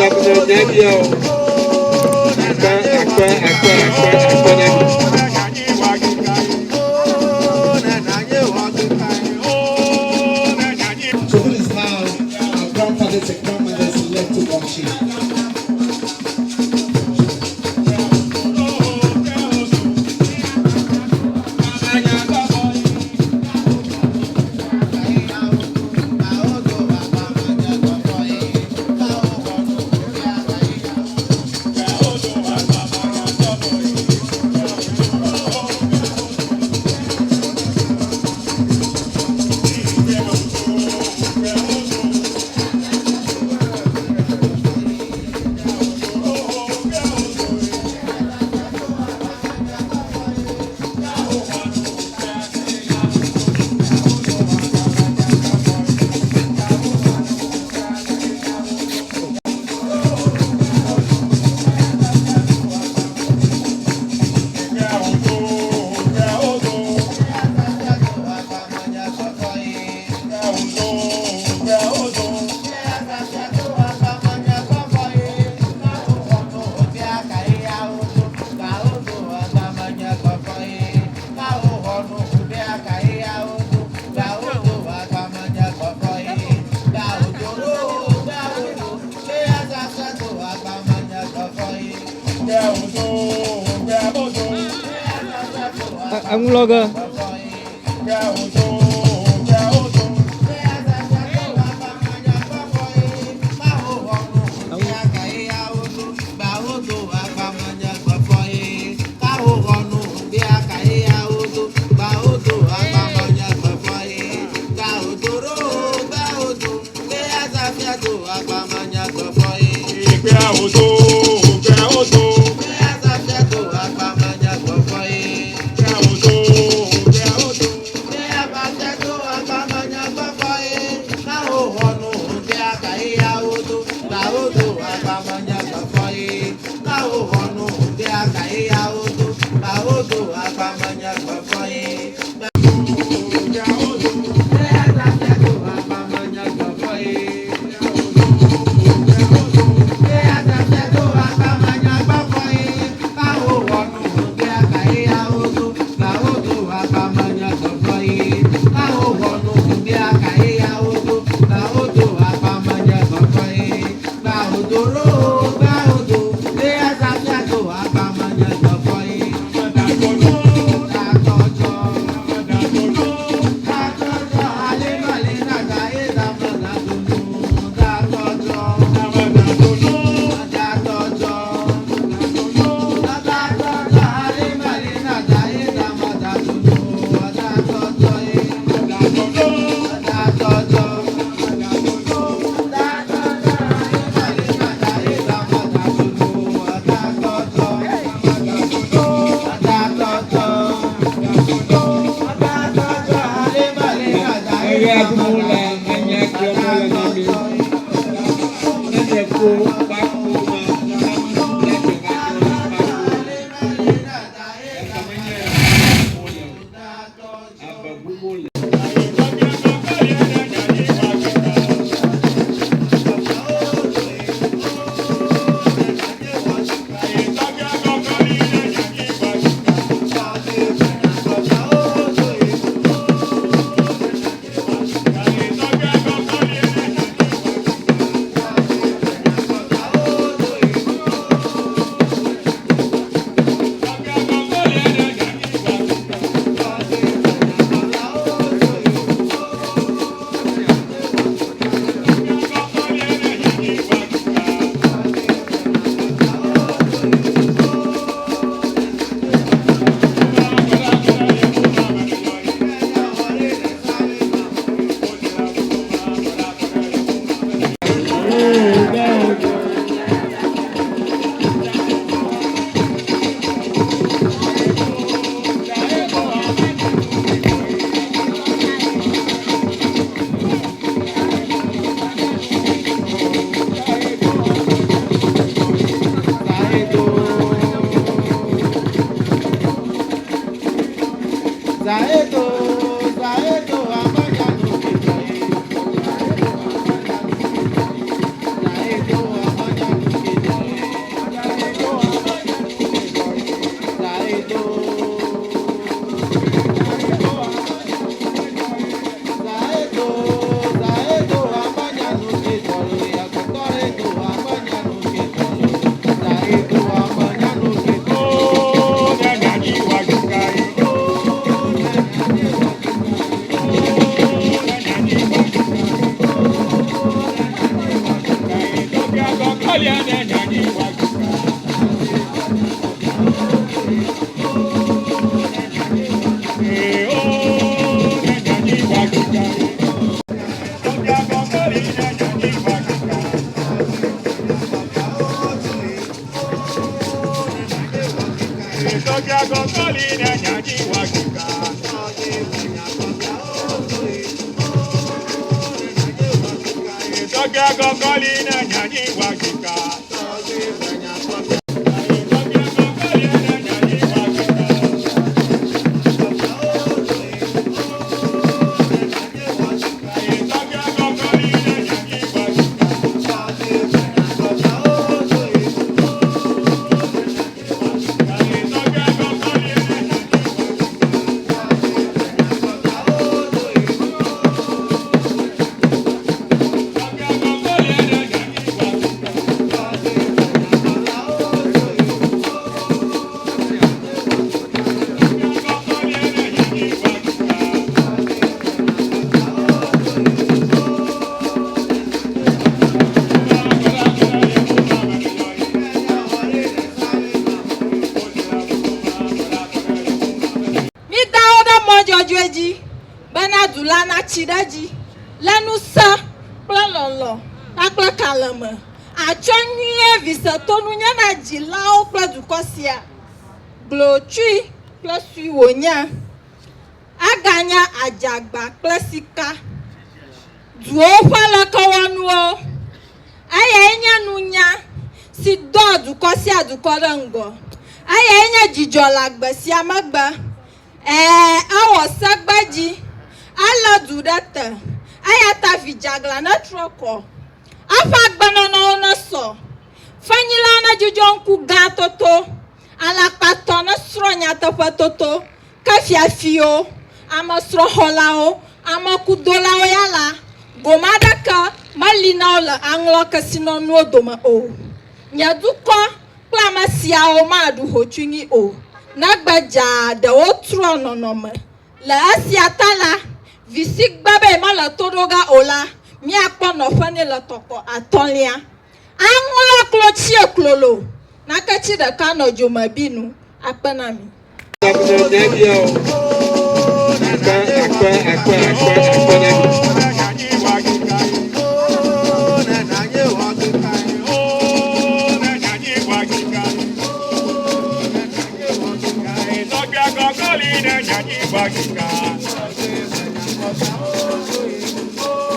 So this is how our grandfathers and grandmothers led to worship. Anlo ke? Joji, Banadulana Chidaji, Lanusa, Planolo, Akla Kalama, Achonye Visatonunya Jilao Pladukosia, Glotri, plus Wonya, Aganya Ajagba, Classica, Duopa la Kawanwo, Ayanya Nunya, Sido Dukosia Dukorango, Ayanya Jijola Basia Magba. Awo sagbaji ala dudata ayata vijagla na troko afa gbana na ona so fanyila na jujonku gatoto ala pato na sronya tapatoto kafia fio ama sroholao ama kudolao yala gomadaka malina ola Anlo kasino nuodoma o nyaduko klama siao madu hochungi o Nagbaja de otro nonome. La asiatala visik babe mala todoga ola mi akpo no fane la toko atolia. Anlo klochie klolo. Nakachi de kano jomabinu apanami. Agorkoli